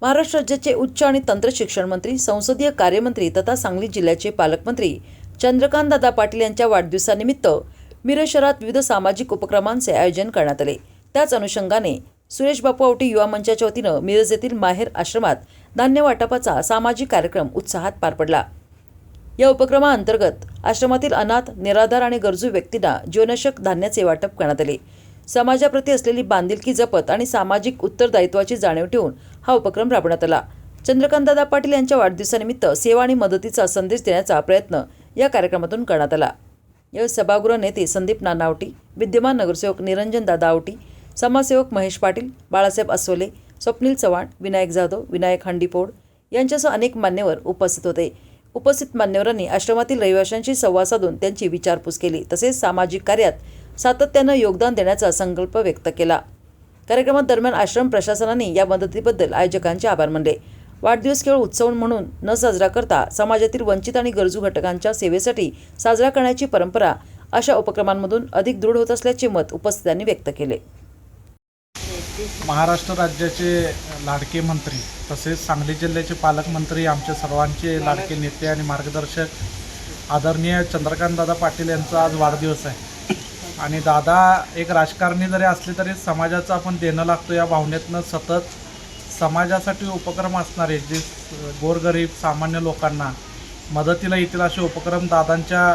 महाराष्ट्र राज्याचे उच्च आणि तंत्र शिक्षण मंत्री, संसदीय कार्यमंत्री तथा सांगली जिल्ह्याचे पालकमंत्री चंद्रकांतदादा पाटील यांच्या वाढदिवसानिमित्त मिरज शहरात विविध सामाजिक उपक्रमांचे आयोजन करण्यात आले। त्याच अनुषंगाने सुरेश बापू आवटी युवा मंचाच्या वतीनं मिरज येथील माहेर आश्रमात धान्य वाटपाचा सामाजिक कार्यक्रम उत्साहात पार पडला। या उपक्रमाअंतर्गत आश्रमातील अनाथ, निराधार आणि गरजू व्यक्तींना जीवनावश्यक धान्याचे वाटप करण्यात आले। समाजाप्रती असलेली बांधिलकी जपत आणि सामाजिक उत्तरदायित्वाची जाणीव ठेवून हा उपक्रम राबवण्यात आला। चंद्रकांतदादा पाटील यांच्या वाढदिवसानिमित्त सेवा आणि मदतीचा संदेश देण्याचा प्रयत्न या कार्यक्रमातून करण्यात आला। यावेळी सभागृह नेते संदीप नाना आवटी, विद्यमान नगरसेवक निरंजन दादा आवटी, समाजसेवक महेश पाटील, बाळासाहेब अस्वले, स्वप्नील चव्हाण, विनायक जाधव, विनायक हंडीपोड यांच्यासह अनेक मान्यवर उपस्थित होते। उपस्थित मान्यवरांनी आश्रमातील रहिवाशांशी संवाद साधून त्यांची विचारपूस केली, तसेच सामाजिक कार्यात सातत्यानं योगदान देण्याचा संकल्प व्यक्त केला। कार्यक्रमादरम्यान आश्रम प्रशासनाने या मदतीबद्दल आयोजकांचे आभार मानले। वाढदिवस केवळ उत्सव म्हणून न साजरा करता समाजातील वंचित आणि गरजू घटकांच्या सेवेसाठी साजरा करण्याची परंपरा अशा उपक्रमांमधून अधिक दृढ होत असल्याचे मत उपस्थितांनी व्यक्त केले। महाराष्ट्र राज्याचे लाडके मंत्री तसेच सांगली जिल्ह्याचे पालकमंत्री, आमचे सर्वांचे लाडके नेते आणि मार्गदर्शक आदरणीय चंद्रकांतदादा पाटील यांचा आज वाढदिवस आहे। आणि दादा एक राजकारणी जरी असले तरी समाजाचं आपण देणं लागतो या भावनेतनं सतत समाजासाठी उपक्रम असणारे जे गोरगरीब सामान्य लोकांना मदतीला येतील असे उपक्रम दादांच्या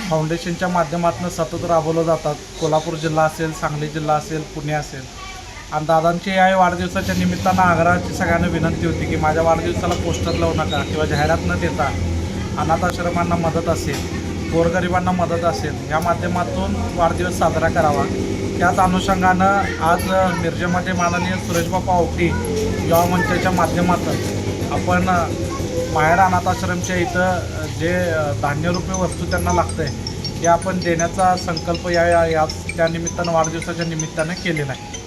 फाउंडेशनच्या माध्यमातून सतत राबवलं जातात। कोल्हापूर जिल्हा असेल, सांगली जिल्हा असेल, पुणे असेल। आणि दादांची या वाढदिवसाच्या निमित्तानं आग्रहाची सगळ्यांना विनंती होती की माझ्या वाढदिवसाला पोस्टर लावू नका किंवा जाहिरात न देता अनाथ आश्रमांना मदत असेल, गोरगरिबांना मदत असेल या माध्यमातून वाढदिवस साजरा करावा। त्याच अनुषंगानं आज मिरजेमध्ये माननीय सुरेश बापू आवटी युवा मंचाच्या माध्यमातून आपण माहेर अनाथ आश्रमच्या इथं जे धान्यरूपी वस्तू त्यांना लागतं आहे हे आपण देण्याचा संकल्प त्या निमित्तानं वाढदिवसाच्या निमित्तानं केलेला आहे।